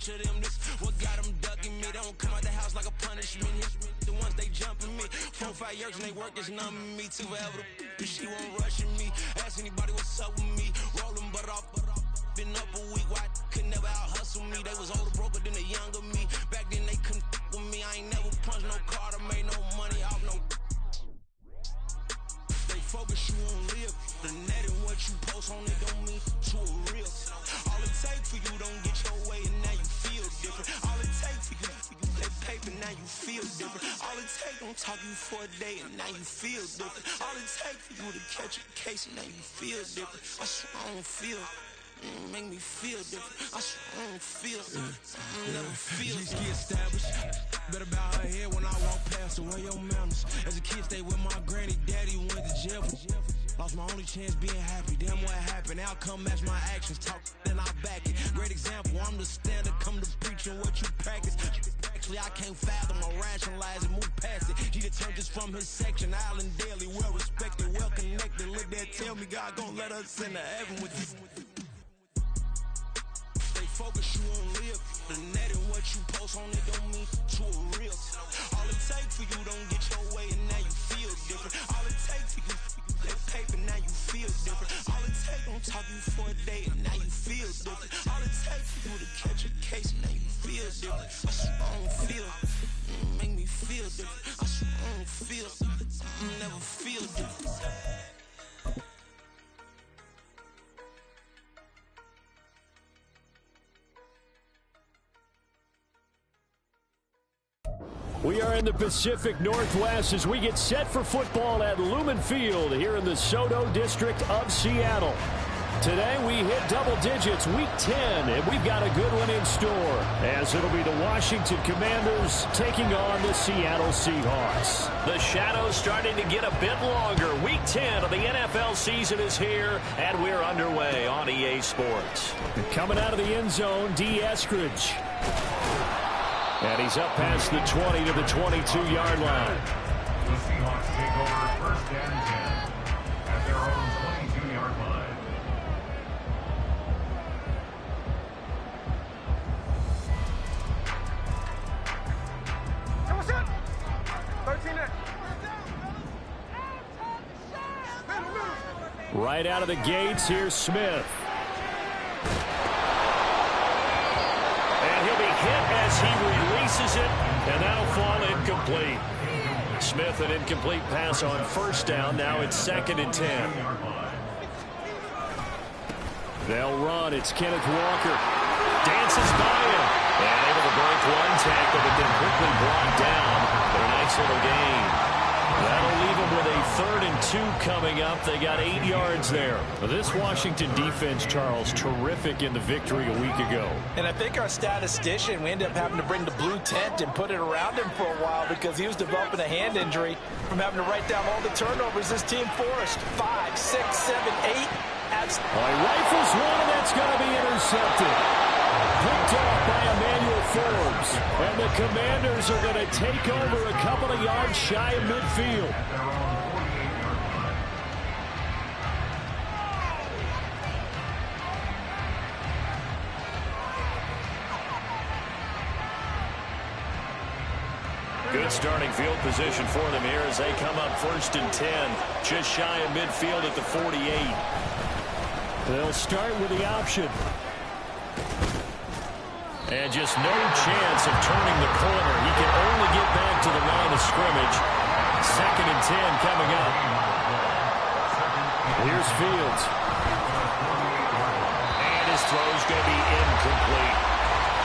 to them, this what got them ducking me. They don't come out the house like a punishment. The ones they jumping me. 4 or 5 years and they work is numbing me. Too forever the she won't rushing me. Ask anybody what's up with me. Rolling butt off. Been up a week, why could never out hustle me? They was older, broker than the younger me. Back then they couldn't with me. I ain't never punched no card or made no money off no. They focus you on live. The net and what you post on it don't mean to a real. All it take for you don't get your way and now you feel different. All it take for you that paper now you feel different. All it take don't talk you for a day and now you feel different. All it take for you to catch a case and now you feel different. I swear I don't feel. Make me feel different. I swear I don't feel. I never feel. G-Ski established. Better bow her head when I walk past her. Where your manners? As a kid, stayed with my granny. Daddy went to jail for. Lost my only chance being happy. Damn what happened. Outcome match my actions. Talk then I back it. Great example. I'm the standard. Come to preaching what you practice. Actually, I can't fathom or rationalize and move past it. He determined just from his section. Island Daily, well respected, well connected. Look there, tell me God gon' let us into heaven with this. Focus you on live. The net and what you post on it don't mean to a real. All it take for you don't get your way and now you feel different. All it take for you that paper now you feel different. All it take don't talk you for a day and now you feel different. All it take for you to catch a case and now you feel different. I swear I don't feel. Make me feel different. I swear I don't feel. I never feel different. We are in the Pacific Northwest as we get set for football at Lumen Field here in the SoDo district of Seattle. Today we hit double digits, week 10, and we've got a good one in store as it'll be the Washington Commanders taking on the Seattle Seahawks. The shadows starting to get a bit longer. Week 10 of the NFL season is here, and we're underway on EA Sports. Coming out of the end zone, D. Eskridge. And he's up past the 20 to the 22-yard line. The Seahawks take over first and 10 at their own 22-yard line. Hey, what's up? 13 Right out of the gates, here's Smith. And he'll be hit as he releases it, and that'll fall incomplete. Smith, an incomplete pass on first down. Now it's 2nd and 10. They'll run. It's Kenneth Walker. Dances by him. And able to break one tackle, but then quickly brought down. But a nice little gain. That'll leave them with a 3rd and 2 coming up. They got 8 yards there. This Washington defense, Charles, terrific in the victory a week ago. And I think our statistician, we ended up having to bring the blue tent and put it around him for a while because he was developing a hand injury from having to write down all the turnovers this team forced. 5, 6, 7, 8. Rifles one, and that's going to be intercepted. Picked off by Emmanuel Forbes. And the Commanders are going to take over a couple of yards shy of midfield. Good starting field position for them here as they come up 1st and 10. Just shy of midfield at the 48. They'll start with the option. And just no chance of turning the corner. He can only get back to the line of scrimmage. 2nd and 10 coming up. Here's Fields. And his throw's going to be incomplete.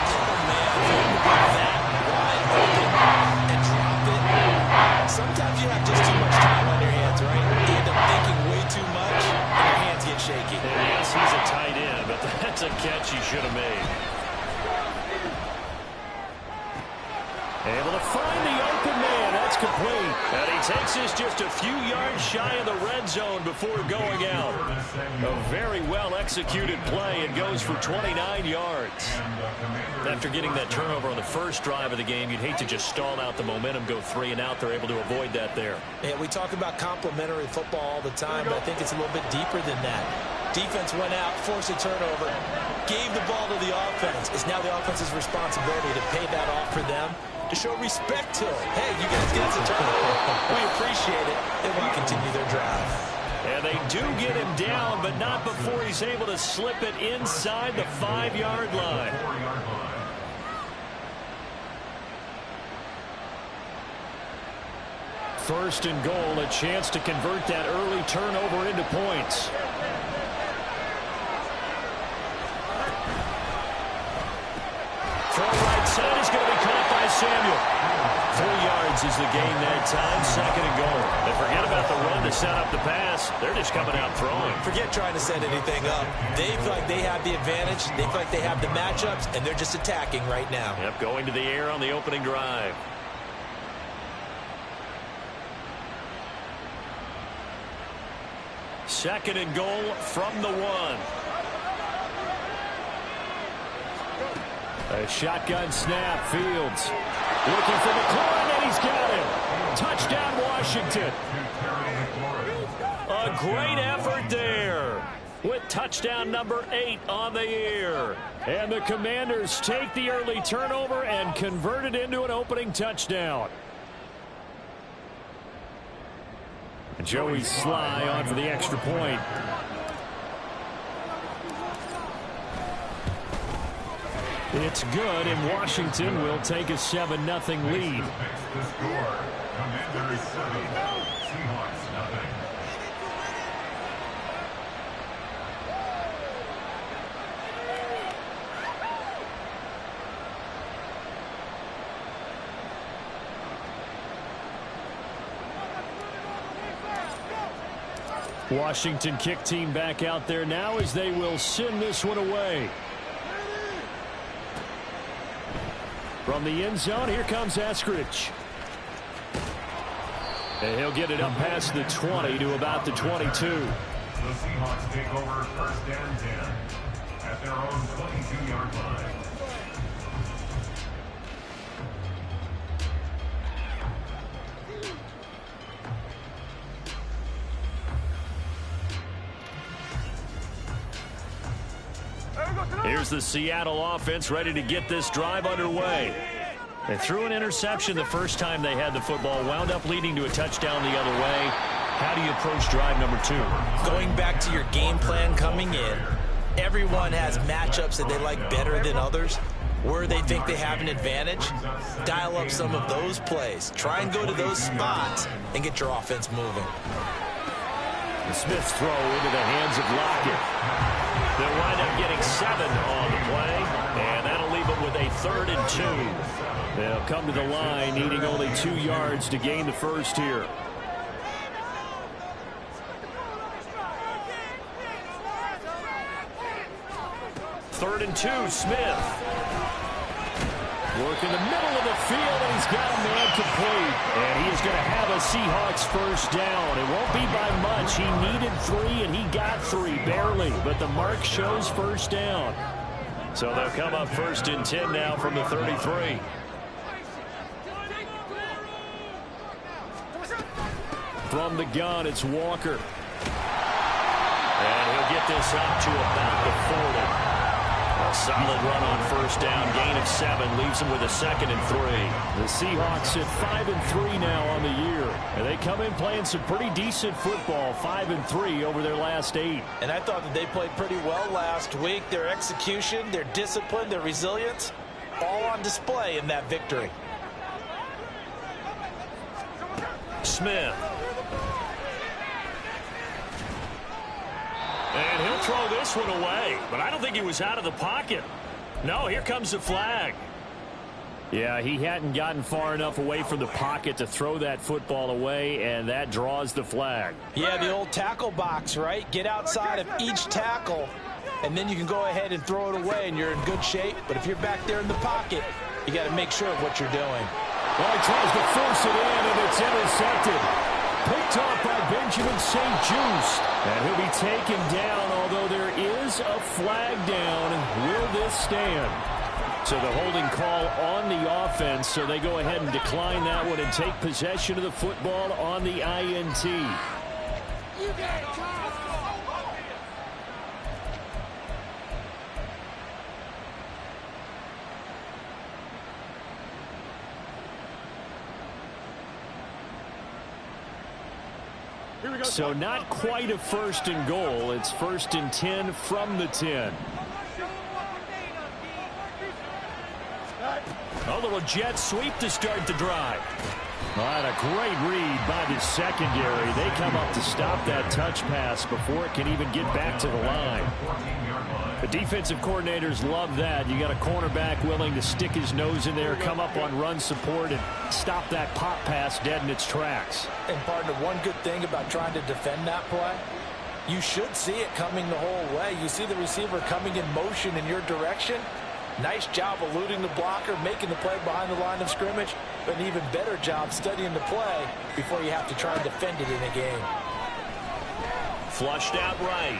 Oh, man. That wide open and drop it. Sometimes you have just too much time on your hands, right? You end up thinking way too much, and your hands get shaky. And yes, he's a tight end, but that's a catch he should have made. Able to find the open man. That's complete. And he takes this just a few yards shy of the red zone before going out. A very well-executed play. It goes for 29 yards. After getting that turnover on the first drive of the game, you'd hate to just stall out the momentum, go 3 and out. They're able to avoid that there. Yeah, we talk about complementary football all the time, but I think it's a little bit deeper than that. Defense went out, forced a turnover. gave the ball to the offense. It's now the offense's responsibility to pay that off for them, to show respect to it. Hey, you guys get us a turnover. We appreciate it. They want to continue their drive. And they do get him down, but not before he's able to slip it inside the 5-yard line. First and goal, a chance to convert that early turnover into points. From right side is going to be caught by Samuel. 4 yards is the gain that time, second and goal. And forget about the run to set up the pass. They're just coming out throwing. Forget trying to set anything up. They feel like they have the advantage. They feel like they have the matchups, and they're just attacking right now. Yep, going to the air on the opening drive. Second and goal from the 1. A shotgun snap, Fields. Looking for McLaurin, and he's got him. Touchdown, Washington. A great effort there with touchdown number 8 on the year. And the Commanders take the early turnover and convert it into an opening touchdown. Joey Sly on for the extra point. It's good, and Washington will take a 7-0 lead. The score, Commanders 7, Seahawks nothing. Washington kick team back out there now as they will send this one away. From the end zone, here comes Eskridge. And he'll get it up past the 20 to about the 22. The Seahawks take over first and 10 at their own 22-yard line. Here's the Seattle offense ready to get this drive underway. They threw an interception the first time they had the football, wound up leading to a touchdown the other way. How do you approach drive number 2? Going back to your game plan coming in, everyone has matchups that they like better than others. Where they think they have an advantage, dial up some of those plays. Try and go to those spots and get your offense moving. The Smith's throw into the hands of Lockett. They'll wind up getting 7 on the play, and that'll leave them with a 3rd and 2. They'll come to the line, needing only 2 yards to gain the first here. Third and 2, Smith. Work in the middle of the field, and he's got a man complete. And he is going to have a Seahawks first down. It won't be by much. He needed 3, and he got 3, barely. But the mark shows first down. So they'll come up first and 10 now from the 33. From the gun, it's Walker. And he'll get this up to about the 40. A solid run on first down, gain of 7, leaves them with a 2nd and 3. The Seahawks at 5-3 now on the year. And they come in playing some pretty decent football, 5-3 over their last 8. And I thought that they played pretty well last week. Their execution, their discipline, their resilience, all on display in that victory. Smith. And he'll throw this one away, but I don't think he was out of the pocket. No, here comes the flag. Yeah, he hadn't gotten far enough away from the pocket to throw that football away, and that draws the flag. Yeah, the old tackle box, right? Get outside of each tackle, and then you can go ahead and throw it away, and you're in good shape. But if you're back there in the pocket, you got to make sure of what you're doing. Well, he tries to force it in, and it's intercepted. Picked off by Benjamin St. Juste. And he'll be taken down, although there is a flag down. Will this stand? So the holding call on the offense, so they go ahead and decline that one and take possession of the football on the INT. So not quite a 1st and goal. It's 1st and 10 from the 10. A little jet sweep to start the drive. All right, a great read by the secondary. They come up to stop that touch pass before it can even get back to the line. The defensive coordinators love that. You got a cornerback willing to stick his nose in there, come up on run support, and stop that pop pass dead in its tracks. And partner, one good thing about trying to defend that play, you should see it coming the whole way. You see the receiver coming in motion in your direction. Nice job eluding the blocker, making the play behind the line of scrimmage, but an even better job studying the play before you have to try and defend it in a game. Flushed out right.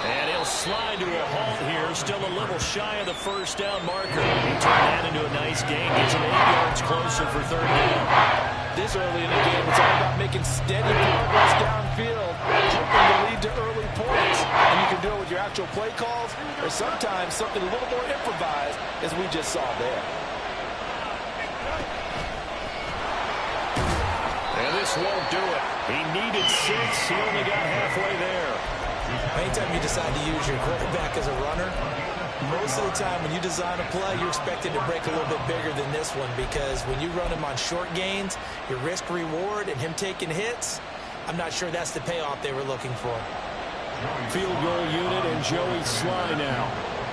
And he'll slide to a halt here, still a little shy of the 1st down marker. He turned that into a nice gain, gets him 8 yards closer for 3rd down. This early in the game, it's all about making steady progress downfield, hoping to lead to early points. And you can do it with your actual play calls, or sometimes something a little more improvised, as we just saw there. And this won't do it. He needed 6. He only got halfway there. Anytime you decide to use your quarterback as a runner, most of the time when you design a play, you're expected to break a little bit bigger than this one, because when you run him on short gains, your risk-reward and him taking hits, I'm not sure that's the payoff they were looking for. Field goal unit and Joey Sly now.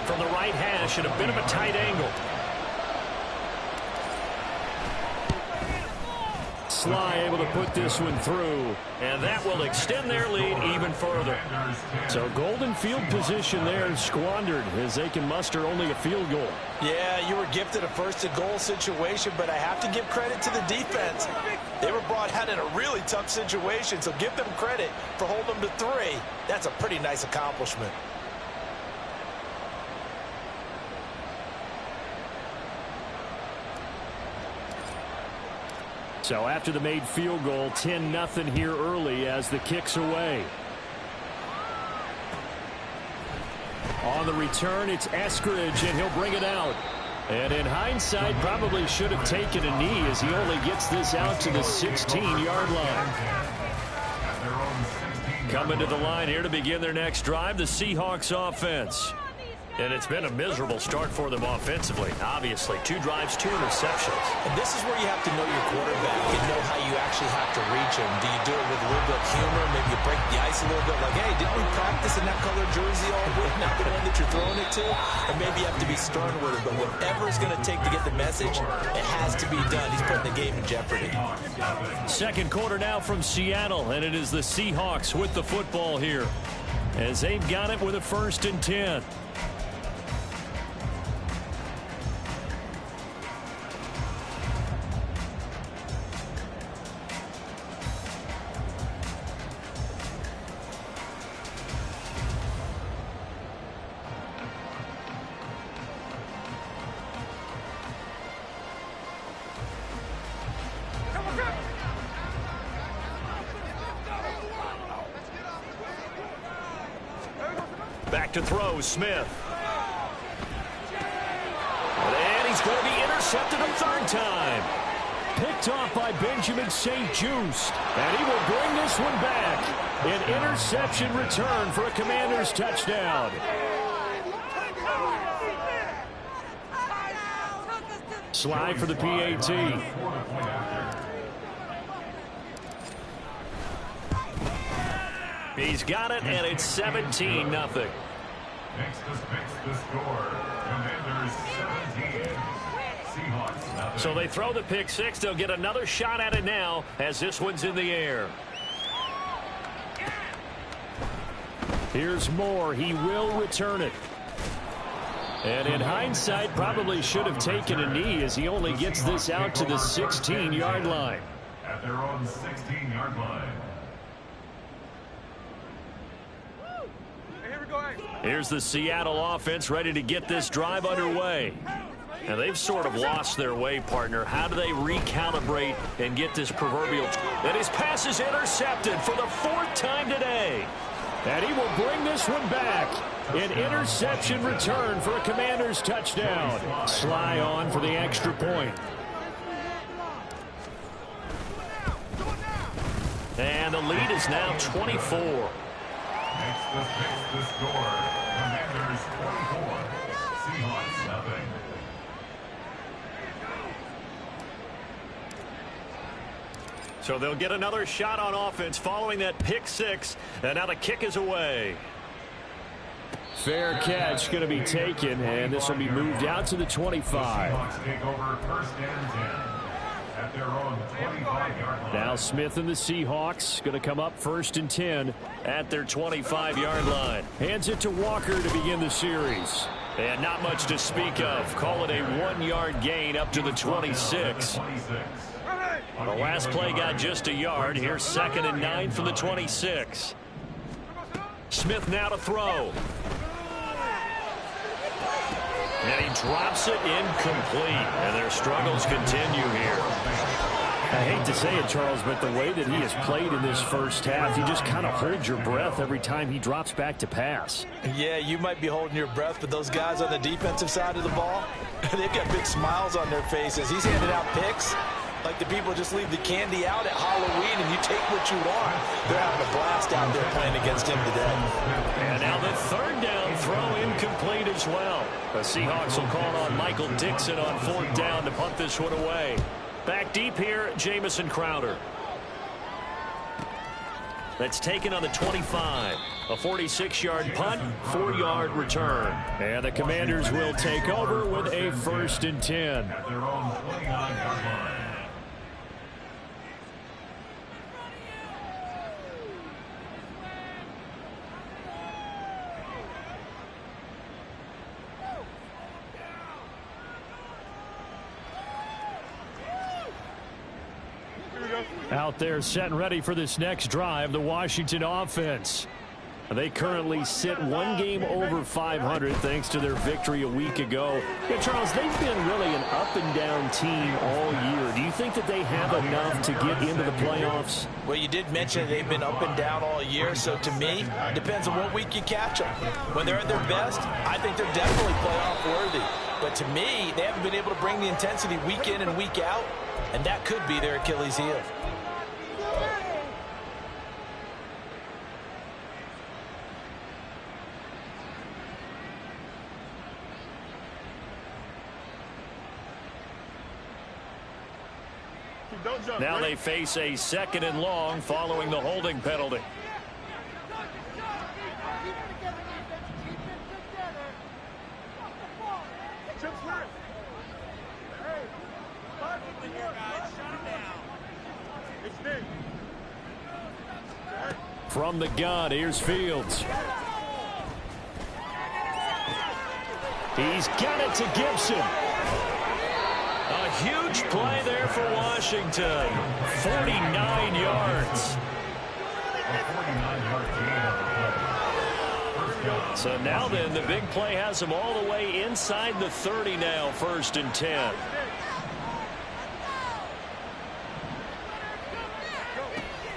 From the right hash at a bit of a tight angle. Sly able to put this one through, and that will extend their lead even further. So golden field position there squandered as they can muster only a field goal. Yeah, you were gifted a 1st and goal situation, but I have to give credit to the defense. They were brought out in a really tough situation, so give them credit for holding them to 3. That's a pretty nice accomplishment. So after the made field goal, 10-0 here early as the kick's away. On the return, it's Eskridge, and he'll bring it out. And in hindsight, probably should have taken a knee as he only gets this out to the 16-yard line. Coming to the line here to begin their next drive, the Seahawks offense. And it's been a miserable start for them offensively. Obviously, 2 drives, 2 interceptions. And this is where you have to know your quarterback and know how you actually have to reach him. Do you do it with a little bit of humor? Maybe you break the ice a little bit, like, hey, didn't we practice in that color jersey all week, not the one that you're throwing it to? Or maybe you have to be stern with him. But whatever it's going to take to get the message, it has to be done. He's putting the game in jeopardy. 2nd quarter now from Seattle, and it is the Seahawks with the football here as they've got it with a 1st and 10. Back to throw, Smith. And he's going to be intercepted a 3rd time. Picked off by Benjamin St-Juste. And he will bring this one back. An interception return for a Commanders touchdown. Slide for the PAT. He's got it, and it's 17-0. Next to fix the score, Commanders 17, Seahawks nothing. So they throw the pick 6. They'll get another shot at it now as this one's in the air. Here's Moore. He will return it. And in hindsight, probably should have taken a knee as he only gets this out to the 16-yard line. At their own 16-yard line. Here's the Seattle offense ready to get this drive underway. And they've sort of lost their way, partner. How do they recalibrate and get this proverbial... And his pass is intercepted for the 4th time today. And he will bring this one back. An interception return for a Commanders touchdown. Sly on for the extra point. And the lead is now 24. Makes the score. Commanders 24. Seahawks nothing. So they'll get another shot on offense following that pick six. And now the kick is away. Fair catch going to be taken, and this will be moved out to the 25. Seahawks take over first and 10 at their own 25-yard line. Now Smith and the Seahawks going to come up first and 10 at their 25-yard line. Hands it to Walker to begin the series. And not much to speak of. Call it a 1-yard gain up to the 26. The last play got just a yard. Here's 2nd and 9 from the 26. Smith now to throw. And he drops it incomplete. And their struggles continue here. I hate to say it, Charles, but the way that he has played in this first half, you just kind of hold your breath every time he drops back to pass. Yeah, you might be holding your breath, but those guys on the defensive side of the ball, they've got big smiles on their faces. He's handing out picks like the people just leave the candy out at Halloween and you take what you want. They're having a blast out there playing against him today. And now the 3rd down throw incomplete as well. The Seahawks will call on Michael Dixon on 4th down to punt this one away. Back deep here, Jamison Crowder. That's taken on the 25. A 46-yard punt, 4-yard return. And the Commanders will take over with a 1st and 10. At their own 29-yard line. Out there set and ready for this next drive, the Washington offense. They currently sit 1 game over 500 thanks to their victory a week ago. Yeah, Charles, they've been really an up-and-down team all year. Do you think that they have enough to get into the playoffs? Well, you did mention they've been up and down all year, so to me, it depends on what week you catch them. When they're at their best, I think they're definitely playoff worthy. But to me, they haven't been able to bring the intensity week in and week out, and that could be their Achilles heel. Now they face a 2nd and long following the holding penalty. From the gun, here's Fields. He's got it to Gibson. A huge play there for Washington. 49 yards. So now then, the big play has him all the way inside the 30 now, 1st and 10.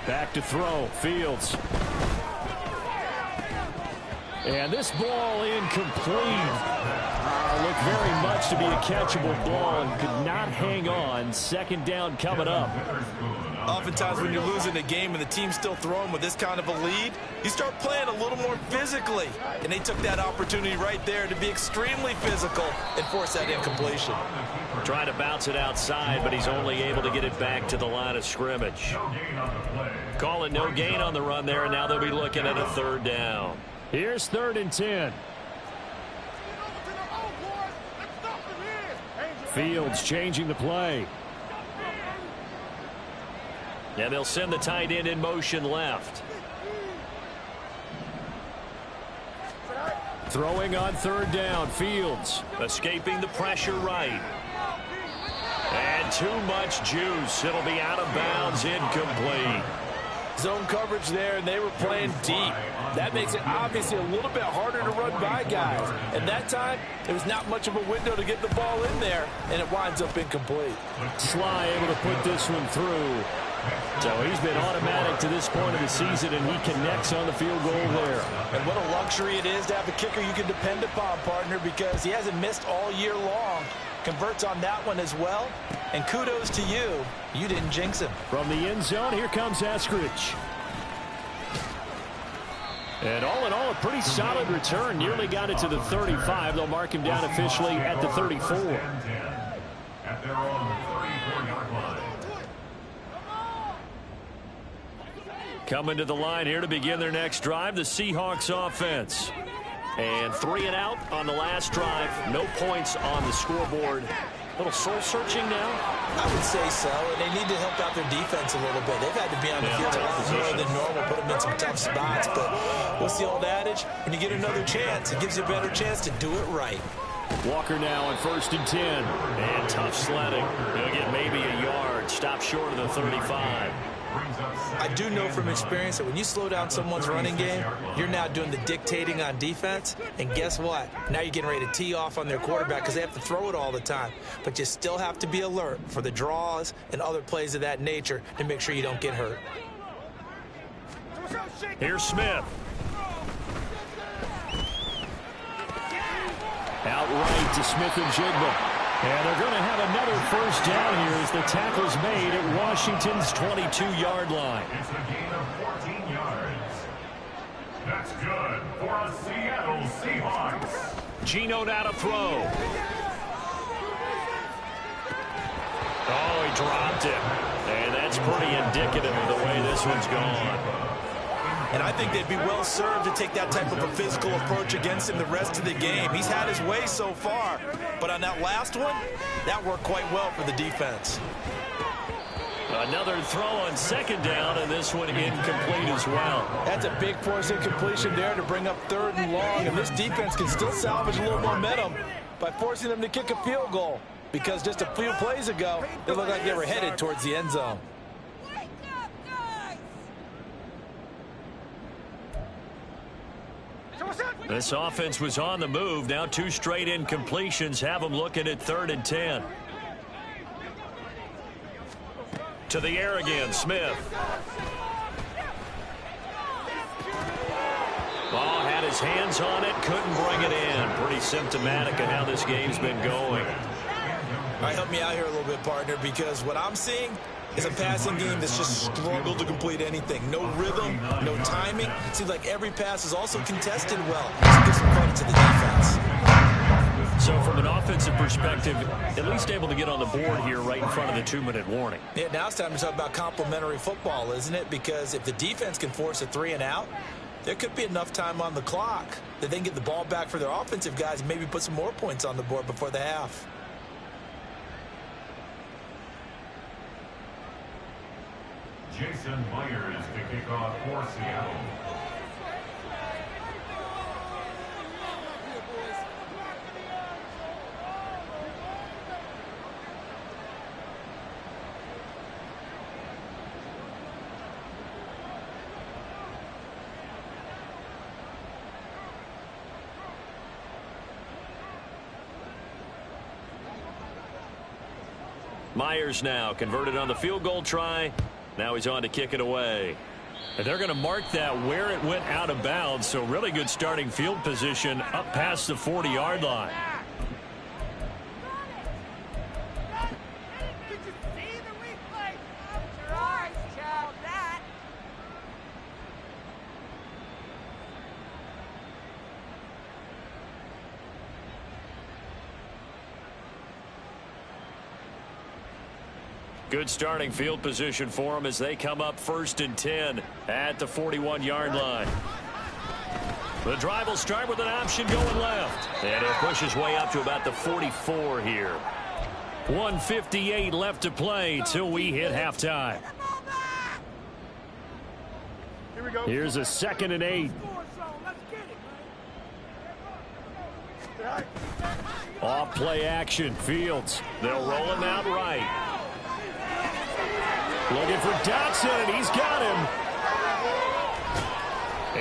Back to throw, Fields. And this ball incomplete. Looked very much to be a catchable ball and could not hang on. 2nd down coming up. Oftentimes when you're losing a game and the team's still throwing with this kind of a lead, you start playing a little more physically. And they took that opportunity right there to be extremely physical and force that incompletion. Trying to bounce it outside, but he's only able to get it back to the line of scrimmage. Call it no gain on the run there, and now they'll be looking at a 3rd down. Here's 3rd and 10. Fields changing the play. And they'll send the tight end in motion left. Throwing on 3rd down, Fields escaping the pressure right. And too much juice. It'll be out of bounds, incomplete. Zone coverage there, and they were playing deep. That makes it obviously a little bit harder to run by guys. And that time, there was not much of a window to get the ball in there, and it winds up incomplete. Sly able to put this one through. So he's been automatic to this point of the season, and he connects on the field goal there. And what a luxury it is to have a kicker you can depend upon, partner, because he hasn't missed all year long. Converts on that one as well. And kudos to you. You didn't jinx him. From the end zone, here comes Eskridge. And all in all, a pretty solid return. Nearly got it to the 35. They'll mark him down officially at the 34. At their own 34-yard line. Coming to the line here to begin their next drive, the Seahawks offense. And 3 and out on the last drive. No points on the scoreboard. A little soul-searching now? I would say so, and they need to help out their defense a little bit. They've had to be on the field a lot more than normal, put them in some tough spots. But what's the old adage? When you get another chance, it gives you a better chance to do it right. Walker now on 1st and 10. And tough sledding. He'll get maybe a yard. Stop short of the 35. I do know from experience that when you slow down someone's running game, you're now doing the dictating on defense. And guess what? Now you're getting ready to tee off on their quarterback because they have to throw it all the time. But you still have to be alert for the draws and other plays of that nature to make sure you don't get hurt. Here's Smith. Outright to Smith and Jigba. And they're going to have another first down here as the tackle's made at Washington's 22-yard line. It's a gain of 14 yards. That's good for a Seattle Seahawks. Geno now to throw. Oh, he dropped it. And that's pretty indicative of the way this one's gone. And I think they'd be well served to take that type of a physical approach against him the rest of the game. He's had his way so far. But on that last one, that worked quite well for the defense. Another throw on 2nd down, and this one incomplete as well. That's a big force incompletion there to bring up 3rd and long. And this defense can still salvage a little momentum by forcing them to kick a field goal. Because just a few plays ago, they looked like they were headed towards the end zone. This offense was on the move. Now 2 straight incompletions have them looking at 3rd and 10. To the air again, Smith. Ball had his hands on it, couldn't bring it in. Pretty symptomatic of how this game's been going. All right, help me out here a little bit, partner, because what I'm seeing is a passing game that's just struggled to complete anything. No rhythm, no timing. It seems like every pass is also contested well. So give some credit to the defense. So from an offensive perspective, at least able to get on the board here right in front of the 2-minute warning. Yeah, now it's time to talk about complementary football, isn't it? Because if the defense can force a 3 and out, there could be enough time on the clock that they can get the ball back for their offensive guys and maybe put some more points on the board before the half. Jason Myers to kick off for Seattle. Myers now converted on the field goal try. Now he's on to kick it away. And they're going to mark that where it went out of bounds. So really good starting field position up past the 40-yard line. Did you see the replay? Close your eyes, child. That. Good starting field position for them as they come up 1st and 10 at the 41-yard line. The drive will start with an option going left. And he'll push his way up to about the 44 here. 1:58 left to play till we hit halftime. Here we go. Here's a 2nd and 8. Let's get it. Off play action. Fields. They'll roll him out right. Looking for Dotson, and he's got him.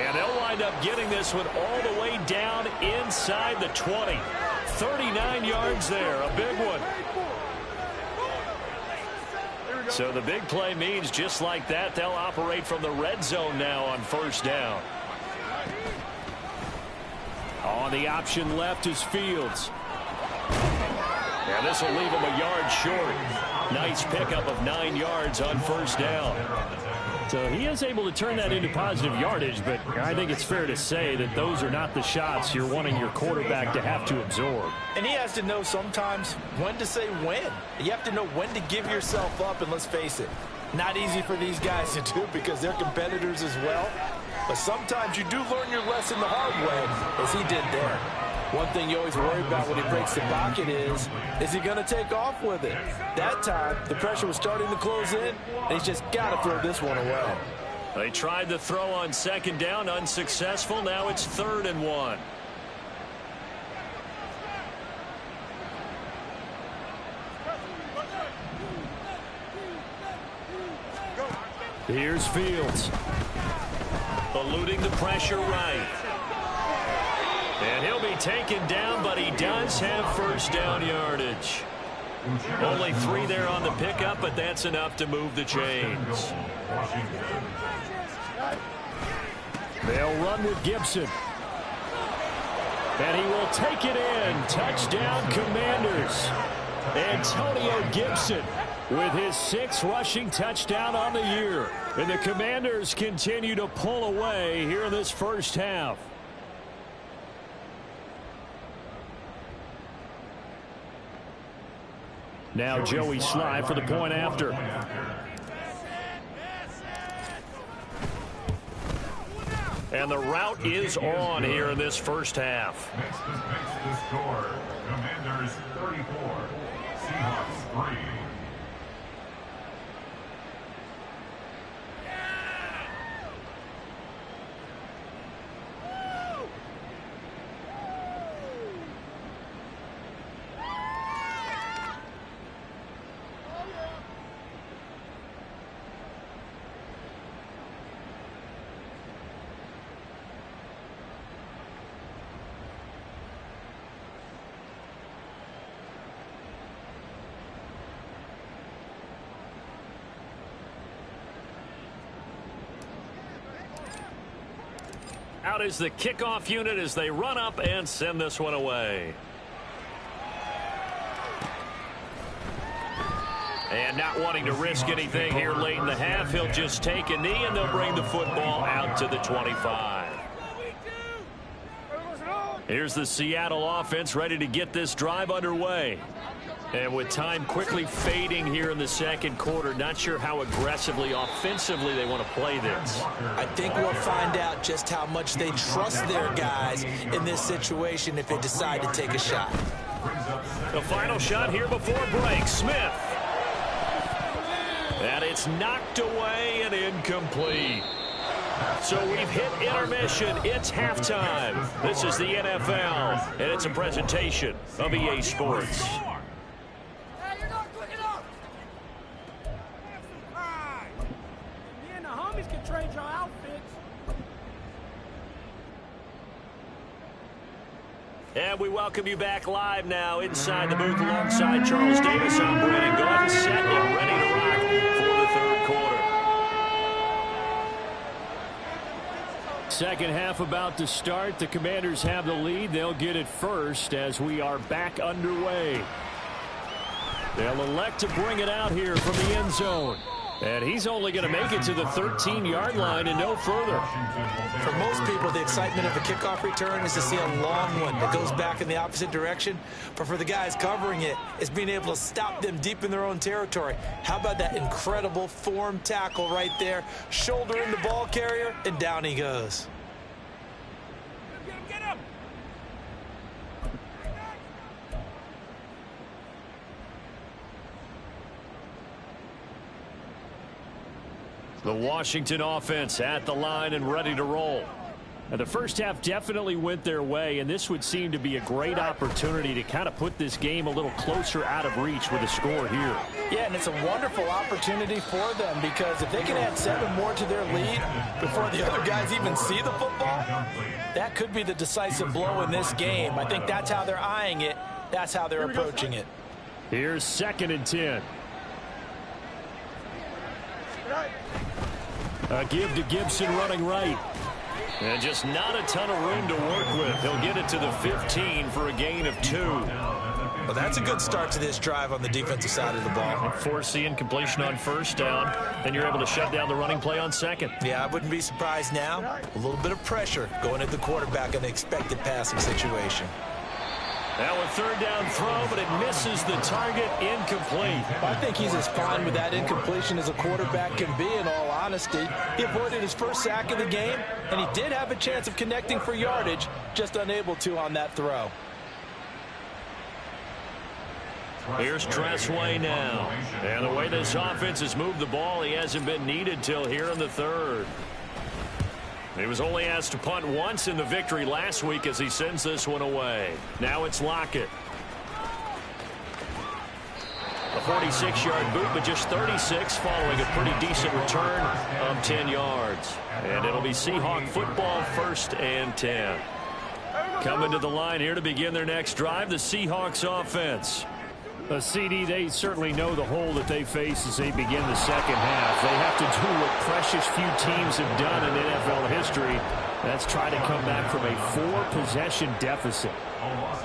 And they'll wind up getting this one all the way down inside the 20. 39 yards there, a big one. So the big play means just like that, they'll operate from the red zone now on 1st down. On the option left is Fields. And this will leave him a yard short. Nice pickup of 9 yards on first down. So he is able to turn that into positive yardage, but I think it's fair to say that those are not the shots you're wanting your quarterback to have to absorb. And he has to know sometimes when to say when. You have to know when to give yourself up, and let's face it, not easy for these guys to do because they're competitors as well. But sometimes you do learn your lesson the hard way, as he did there. One thing you always worry about when he breaks the pocket is he going to take off with it? That time, the pressure was starting to close in, and he's just got to throw this one away. They tried the throw on second down, unsuccessful. Now it's 3rd and 1. Here's Fields. Eluding the pressure right. And he'll be taken down, but he does have first down yardage. Only 3 there on the pickup, but that's enough to move the chains. They'll run with Gibson. And he will take it in. Touchdown, Commanders. Antonio Gibson with his 6th rushing touchdown on the year. And the Commanders continue to pull away here in this first half. Now Joey Sly for the point after. And the route is on here in this first half. Makes the score. Commanders 34, Seahawks 3. Out is the kickoff unit as they run up and send this one away. And not wanting to risk anything here late in the half, he'll just take a knee and they'll bring the football out to the 25. Here's the Seattle offense ready to get this drive underway. And with time quickly fading here in the second quarter, not sure how aggressively, offensively they want to play this. I think we'll find out just how much they trust their guys in this situation if they decide to take a shot. The final shot here before break. Smith. And it's knocked away and incomplete. So we've hit intermission. It's halftime. This is the NFL, and it's a presentation of EA Sports. And we welcome you back live now inside the booth alongside Charles Davis. I'm Brandon Gaudin, set and ready to rock for the third quarter. Second half about to start. The Commanders have the lead. They'll get it first as we are back underway. They'll elect to bring it out here from the end zone. And he's only going to make it to the 13-yard line and no further. For most people, the excitement of a kickoff return is to see a long one that goes back in the opposite direction. But for the guys covering it, it's being able to stop them deep in their own territory. How about that incredible form tackle right there? Shoulder in the ball carrier, and down he goes. Get him! The Washington offense at the line and ready to roll. And the first half definitely went their way, and this would seem to be a great opportunity to kind of put this game a little closer out of reach with a score here. Yeah, and it's a wonderful opportunity for them because if they can add 7 more to their lead before the other guys even see the football, that could be the decisive blow in this game. I think that's how they're eyeing it. That's how they're approaching it. Here's 2nd and 10. A give to Gibson running right. And just not a ton of room to work with. He'll get it to the 15 for a gain of 2. Well, that's a good start to this drive on the defensive side of the ball. Force the incompletion on first down. Then you're able to shut down the running play on second. Yeah, I wouldn't be surprised now. A little bit of pressure going at the quarterback in an expected passing situation. Now a third down throw, but it misses the target, incomplete. I think he's as fine with that incompletion as a quarterback can be, in all honesty. He avoided his first sack of the game, and he did have a chance of connecting for yardage, just unable to on that throw. Here's Tressway now. And the way this offense has moved the ball, he hasn't been needed till here in the third. He was only asked to punt once in the victory last week as he sends this one away. Now it's Lockett. A 46-yard boot, but just 36 following a pretty decent return of 10 yards. And it'll be Seahawk football, 1st and 10. Coming to the line here to begin their next drive, the Seahawks offense. CD, they certainly know the hole that they face as they begin the second half. They have to do what precious few teams have done in NFL history. That's try to come back from a 4-possession deficit.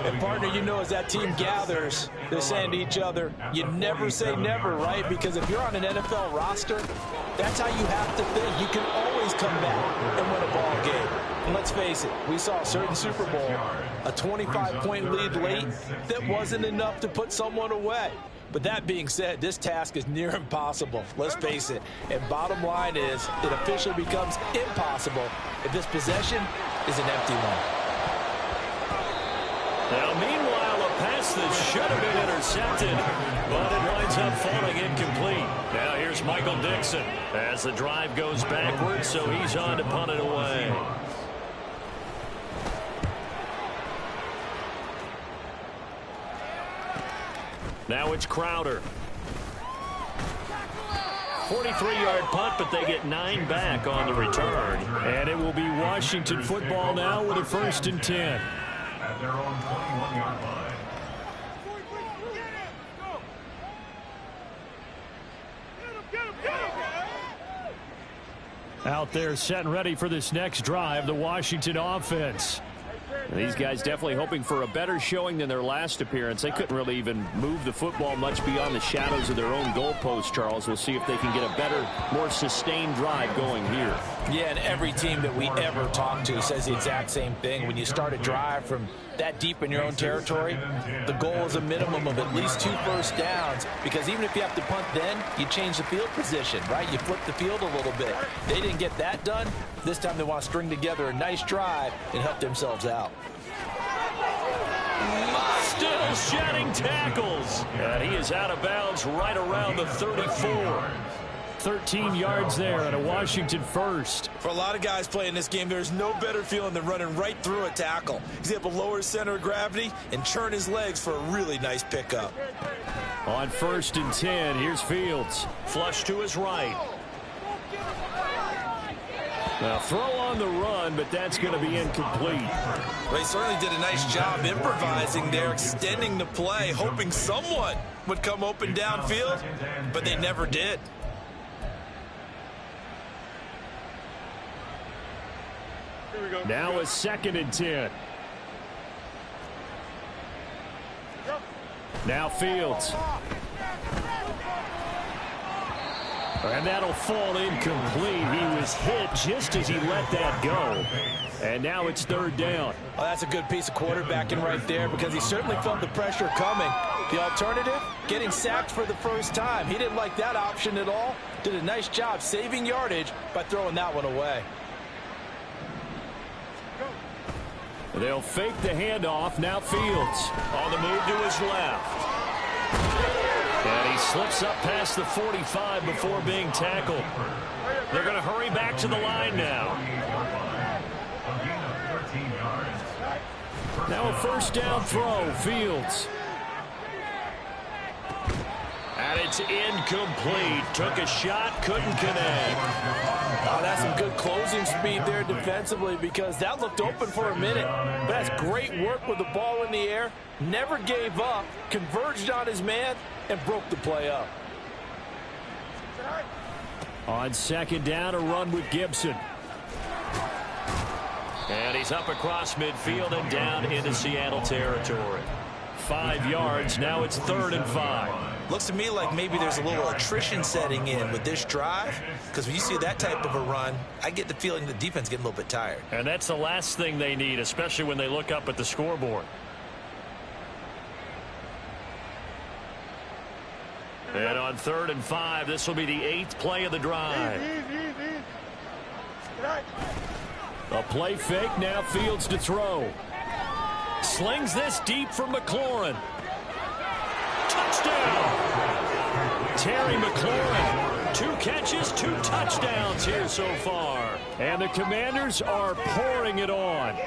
And, partner, you know, as that team gathers, they're saying to each other, you never say never, right? Because if you're on an NFL roster, that's how you have to think. You can always come back and win a ball game. And let's face it, we saw a certain Super Bowl, a 25-point lead late that wasn't enough to put someone away. But that being said, this task is near impossible. Let's face it. And bottom line is, it officially becomes impossible if this possession is an empty one. Now, meanwhile, a pass that should have been intercepted, but it winds up falling incomplete. Now here's Michael Dixon as the drive goes backwards, so he's on to punt it away. Now it's Crowder. 43-yard punt, but they get 9 back on the return. And it will be Washington football now with a 1st and 10. At their own 21-yard line. Out there set and ready for this next drive, the Washington offense. These guys definitely hoping for a better showing than their last appearance. They couldn't really even move the football much beyond the shadows of their own goalpost, Charles. We'll see if they can get a better, more sustained drive going here. Yeah, and every team that we ever talk to says the exact same thing. When you start a drive from that deep in your own territory, the goal is a minimum of at least 2 first downs, because even if you have to punt then, you change the field position, right? You flip the field a little bit. They didn't get that done. This time they want to string together a nice drive and help themselves out. Still shedding tackles. And he is out of bounds right around the 34. 13 yards there and a Washington 1st. For a lot of guys playing this game, there's no better feeling than running right through a tackle. He's able to lower his center of gravity and churn his legs for a really nice pickup. On 1st and 10, here's Fields. Flush to his right. Now throw on the run, but that's going to be incomplete. Well, he certainly did a nice job improvising there, extending the play, hoping someone would come open downfield, but they never did. Now a 2nd and 10. Now Fields. And that'll fall incomplete. He was hit just as he let that go. And now it's 3rd down. Well, that's a good piece of quarterbacking right there, because he certainly felt the pressure coming. The alternative, getting sacked for the first time. He didn't like that option at all. Did a nice job saving yardage by throwing that one away. They'll fake the handoff. Now Fields on the move to his left. And he slips up past the 45 before being tackled. They're going to hurry back to the line now. Now a 1st down throw. Fields. And it's incomplete. Took a shot, couldn't connect. Oh, that's some good closing speed there defensively, because that looked open for a minute. But that's great work with the ball in the air. Never gave up, converged on his man, and broke the play up. On 2nd down, a run with Gibson. And he's up across midfield and down into Seattle territory. 5 yards. Now it's 3rd and 5. Looks to me like maybe there's a little attrition setting in with this drive, because when you see that type of a run, I get the feeling the defense getting a little bit tired. And that's the last thing they need, especially when they look up at the scoreboard. And on 3rd and 5, this will be the 8th play of the drive. A play fake, now Fields to throw. Slings this deep for McLaurin. Touchdown! Terry McLaurin, 2 catches, 2 touchdowns here so far. And the Commanders are pouring it on.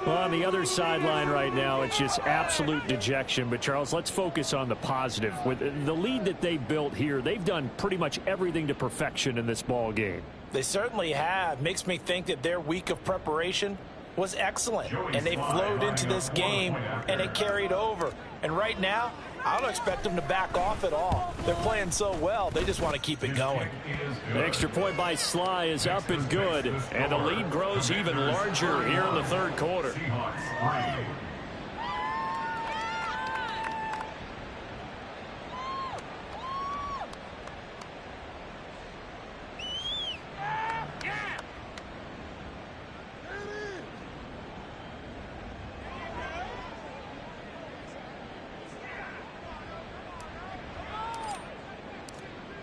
Well, on the other sideline right now, it's just absolute dejection. But, Charles, let's focus on the positive. With the lead that they built here, they've done pretty much everything to perfection in this ball game. They certainly have. Makes me think that their week of preparation was excellent. And they flowed into this game, and it carried over. And right now, I don't expect them to back off at all. They're playing so well, they just want to keep it going. The extra point by Sly is up and good, and the lead grows even larger here in the 3rd quarter.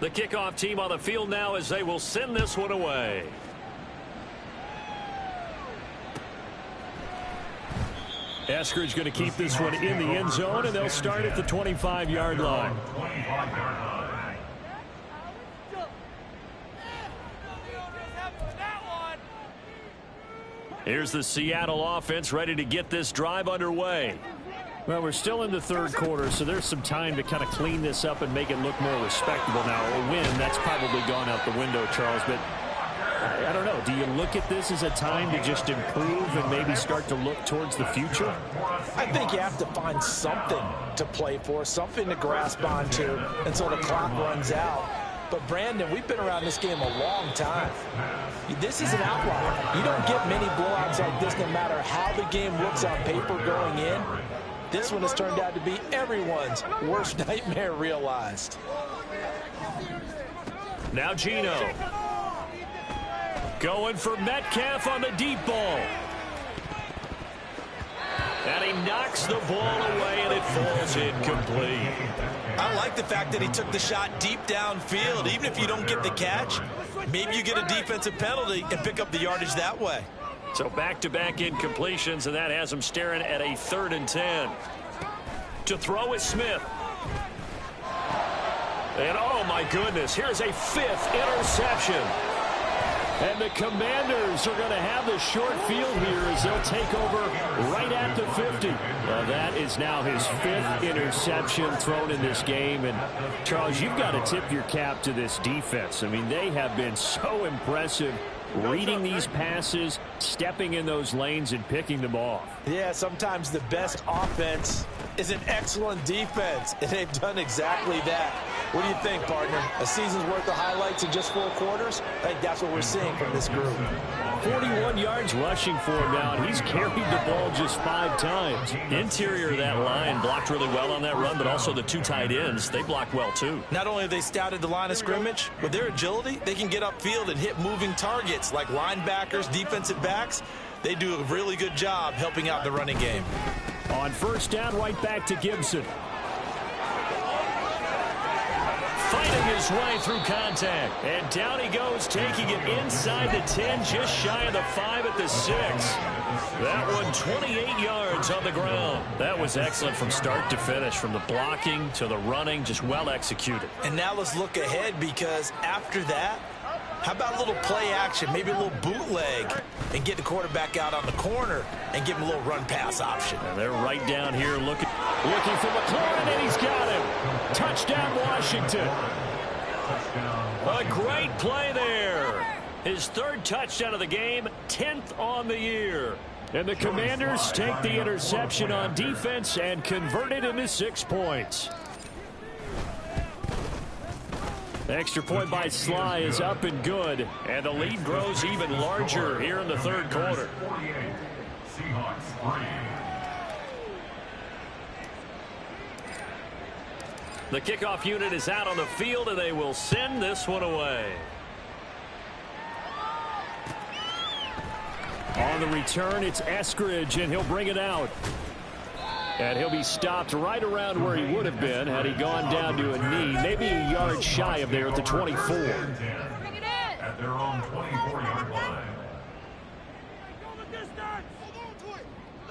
The kickoff team on the field now as they will send this one away. Eskridge going to keep this one in the end zone, and they'll start at the 25-yard line. Here's the Seattle offense ready to get this drive underway. Well, we're still in the 3rd quarter, so there's some time to kind of clean this up and make it look more respectable. Now, a win, that's probably gone out the window, Charles, but I don't know. Do you look at this as a time to just improve and maybe start to look towards the future? I think you have to find something to play for, something to grasp onto until the clock runs out. But, Brandon, we've been around this game a long time. This is an outlier. You don't get many blowouts like this no matter how the game looks on paper going in. This one has turned out to be everyone's worst nightmare realized. Now Geno. Going for Metcalf on the deep ball. And he knocks the ball away, and it falls incomplete. I like the fact that he took the shot deep downfield. Even if you don't get the catch, maybe you get a defensive penalty and pick up the yardage that way. So back-to-back incompletions, and that has him staring at a 3rd and 10. To throw is Smith. And, oh, my goodness, here's a 5th interception. And the Commanders are going to have the short field here as they'll take over right at the 50. Well, that is now his 5th interception thrown in this game. And, Charles, you've got to tip your cap to this defense. I mean, they have been so impressive reading these passes, stepping in those lanes, and picking them off. Yeah, sometimes the best offense is an excellent defense, and they've done exactly that. What do you think, partner? A season's worth of highlights in just 4 quarters? I think that's what we're seeing from this group. 41 yards rushing for him now, and he's carried the ball just 5 times. Interior of that line blocked really well on that run, but also the 2 tight ends, they blocked well too. Not only have they scouted the line of scrimmage, with their agility, they can get upfield and hit moving targets like linebackers, defensive backs. They do a really good job helping out the running game. On 1st down, right back to Gibson. Fighting his way through contact. And down he goes, taking it inside the 10, just shy of the 5 at the 6. That one 28 yards on the ground. That was excellent from start to finish, from the blocking to the running, just well executed. And now let's look ahead, because after that, how about a little play action, maybe a little bootleg, and get the quarterback out on the corner and give him a little run-pass option. And they're right down here looking for McLaurin, and he's got him. Touchdown, Washington. A great play there. His 3rd touchdown of the game, 10th on the year. And the Commanders take the interception on defense and convert it into 6 points. The extra point by Sly is up and good, and the lead grows even larger here in the 3rd quarter. The kickoff unit is out on the field, and they will send this one away. On the return, it's Eskridge, and he'll bring it out. And he'll be stopped right around where he would have been had he gone down to a knee, maybe a yard shy of there at the 24. Bring it in. At their own 24-yard line.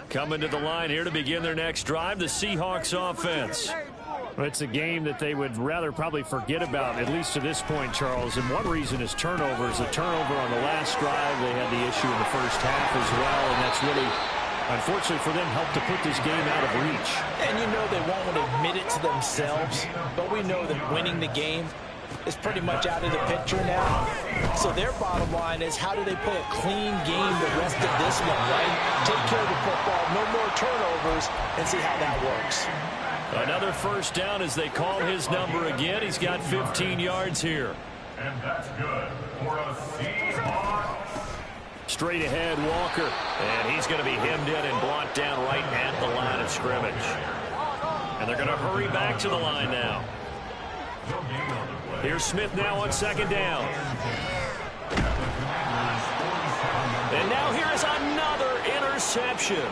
Coming to the line here to begin their next drive, the Seahawks offense. Well, it's a game that they would rather probably forget about, at least to this point, Charles. And one reason is turnovers. A turnover on the last drive. They had the issue in the first half as well, and that's really, unfortunately for them, helped to put this game out of reach. And you know they won't want to admit it to themselves, but we know that winning the game is pretty much out of the picture now. So their bottom line is, how do they play a clean game the rest of this one, right? Take care of the football, no more turnovers, and see how that works. Another first down as they call his number again. He's got 15 yards here. And that's good for a Seahawks. Straight ahead, Walker. And he's going to be hemmed in and blocked down right at the line of scrimmage. And they're going to hurry back to the line now. Here's Smith now on second down. And now here is another interception.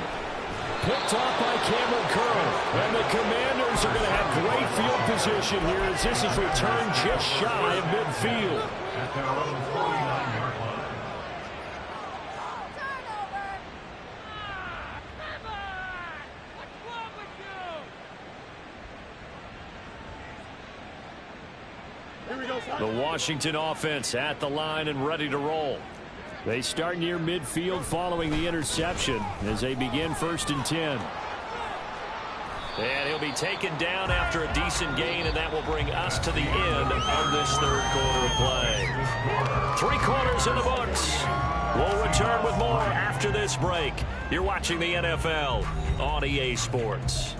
Picked off by Cameron Curl. And the Commanders are going to have great field position here as this is returned just shy of midfield. At their own 49-yard line. The Washington offense at the line and ready to roll. They start near midfield following the interception as they begin 1st and 10. And he'll be taken down after a decent gain, and that will bring us to the end of this third quarter of play. 3 quarters in the books. We'll return with more after this break. You're watching the NFL on EA Sports.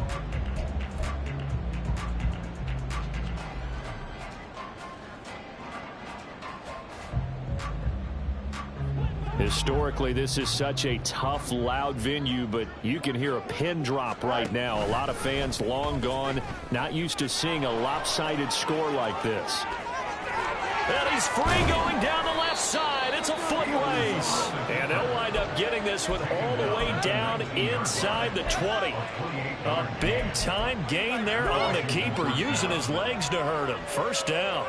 Historically, this is such a tough, loud venue, but you can hear a pin drop right now. A lot of fans long gone, not used to seeing a lopsided score like this. And he's free going down the left side. It's a foot race. And they'll wind up getting this one all the way down inside the 20. A big-time gain there on the keeper, using his legs to hurt him. First down.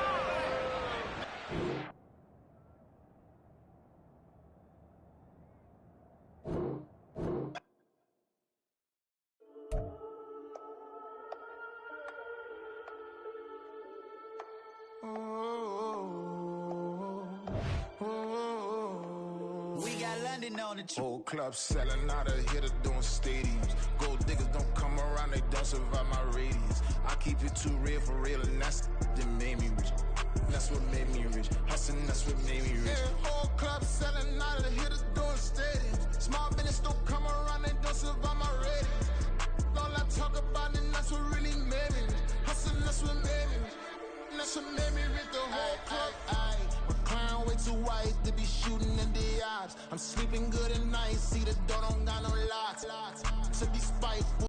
Old clubs selling out of hitter doing stadiums. Gold diggers don't come around, they don't survive my radius. I keep it too real for real, and that's that made me rich. That's what made me rich. Hustling, that's what made me rich. Yeah, old clubs selling out of hitters doing stadiums. Small business don't come around, they don't survive my radius. All I talk about, and that's what really made me rich. Hustling, that's what made me rich. That's what made me rich. The whole club. Recline way too white to be shooting in the eyes. I'm sleeping good at night. See the door don't got no locks. To be spiteful.